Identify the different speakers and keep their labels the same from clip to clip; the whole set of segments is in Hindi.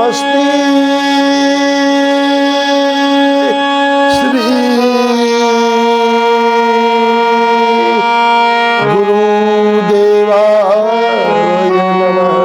Speaker 1: स्वस्ति श्री गुरुदेवाय नमः।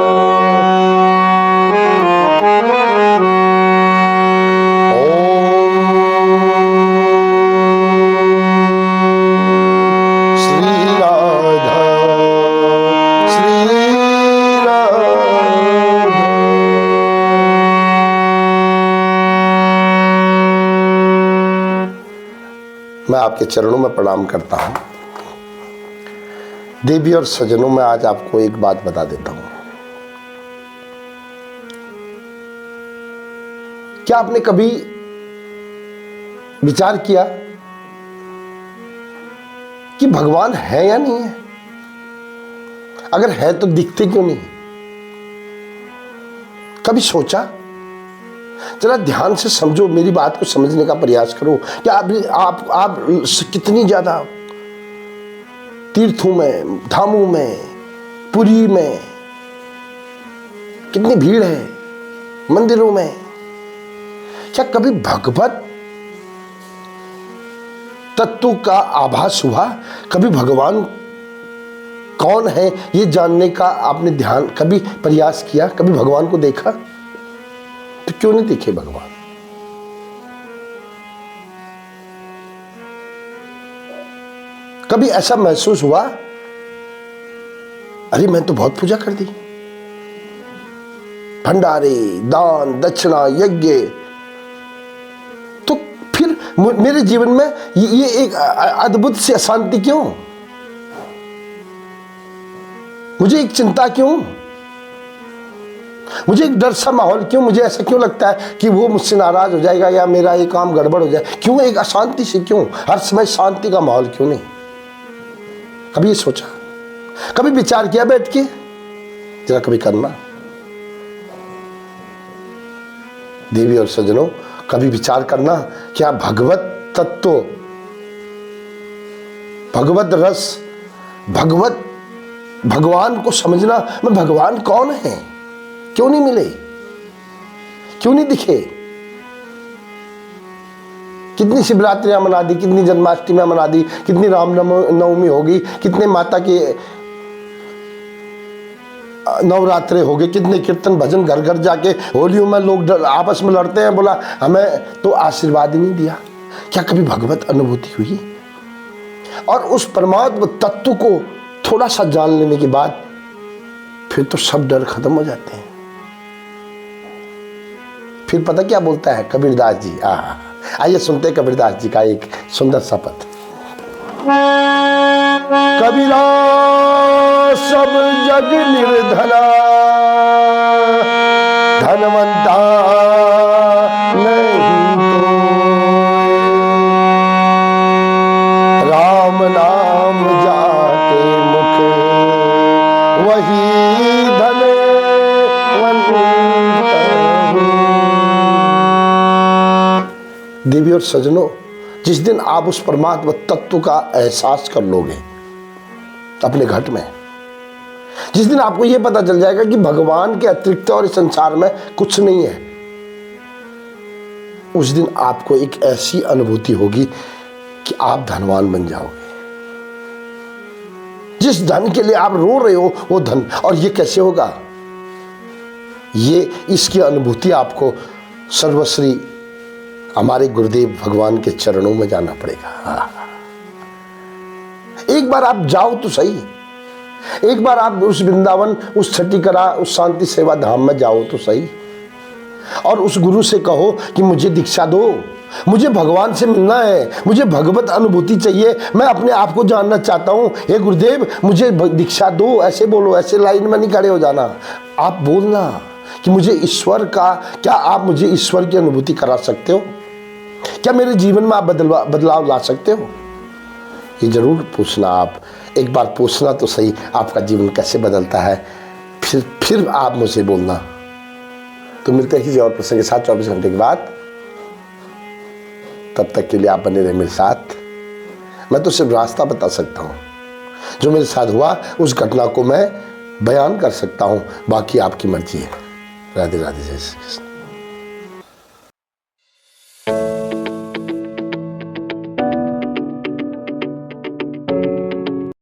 Speaker 1: मैं आपके चरणों में प्रणाम करता हूं। देवी और सज्जनों, मैं आज आपको एक बात बता देता हूं। क्या आपने कभी विचार किया कि भगवान है या नहीं है? अगर है तो दिखते क्यों नहीं? कभी सोचा? जरा ध्यान से समझो, मेरी बात को समझने का प्रयास करो कि आप कितनी ज्यादा तीर्थों में, धामों में, पुरी में कितनी भीड़ है, मंदिरों में। क्या कभी भगवत तत्व का आभास हुआ? कभी भगवान कौन है ये जानने का आपने ध्यान कभी प्रयास किया? कभी भगवान को देखा? तो क्यों नहीं दिखे भगवान? कभी ऐसा महसूस हुआ, अरे मैं तो बहुत पूजा कर दी, भंडारे, दान, दक्षिणा, यज्ञ, तो फिर मेरे जीवन में ये एक अद्भुत सी अशांति क्यों? मुझे एक चिंता क्यों? मुझे एक डर सा माहौल क्यों? मुझे ऐसा क्यों लगता है कि वो मुझसे नाराज हो जाएगा या मेरा ये काम गड़बड़ हो जाए? क्यों एक अशांति से? क्यों हर समय शांति का माहौल क्यों नहीं? कभी ये सोचा? कभी विचार किया बैठ के? जरा कभी करना। देवी और सज्जनों, कभी विचार करना, क्या भगवत तत्व, भगवत रस, भगवान को समझना, मैं भगवान कौन है क्यों नहीं मिले? क्यों नहीं दिखे? कितनी शिवरात्रियां मना दी, कितनी जन्माष्टमी मना दी, कितनी रामनवमी होगी, कितने माता के नवरात्रे हो गए, कितने कीर्तन भजन, घर घर जाके होलियों में लोग आपस में लड़ते हैं, बोला हमें तो आशीर्वाद ही नहीं दिया। क्या कभी भगवत अनुभूति हुई? और उस परमात्मा तत्व को थोड़ा सा जान लेने के बाद फिर तो सब डर खत्म हो जाते हैं। फिर पता क्या बोलता है कबीरदास जी? आइए सुनते हैं कबीरदास जी का एक सुंदर सा पद। कबीरा सब जग निर्धना, धनवंता नहीं कोई, राम नाम जाके मुख वही देवी और सज्जनों, जिस दिन आप उस परमात्मा तत्व का एहसास कर लोगे अपने घट में, जिस दिन आपको यह पता चल जाएगा कि भगवान के अतिरिक्त और इस संसार में कुछ नहीं है, उस दिन आपको एक ऐसी अनुभूति होगी कि आप धनवान बन जाओगे। जिस धन के लिए आप रो रहे हो वो धन, और ये कैसे होगा? ये इसकी अनुभूति आपको सर्वश्री हमारे गुरुदेव भगवान के चरणों में जाना पड़ेगा। एक बार आप जाओ तो सही, एक बार आप उस वृंदावन, उस छठीकरा, उस शांति सेवा धाम में जाओ तो सही, और उस गुरु से कहो कि मुझे दीक्षा दो, मुझे भगवान से मिलना है, मुझे भगवत अनुभूति चाहिए, मैं अपने आप को जानना चाहता हूँ, हे गुरुदेव मुझे दीक्षा दो। ऐसे बोलो, ऐसे लाइन में नहीं खड़े हो जाना। आप बोलना कि मुझे ईश्वर का, क्या आप मुझे ईश्वर की अनुभूति करा सकते हो? क्या मेरे जीवन में आप बदलाव ला सकते हो? ये जरूर पूछना। आप एक बार पूछना तो सही, आपका जीवन कैसे बदलता है, फिर आप मुझे बोलना। तो मिलते हैं किसी और प्रसंग के साथ 24 घंटे के बाद। तब तक के लिए आप बने रहे मेरे साथ। मैं तो सिर्फ रास्ता बता सकता हूँ, जो मेरे साथ हुआ उस घटना को मैं बयान कर सकता हूँ, बाकी आपकी मर्जी है। राधे राधे, जय श्री कृष्ण।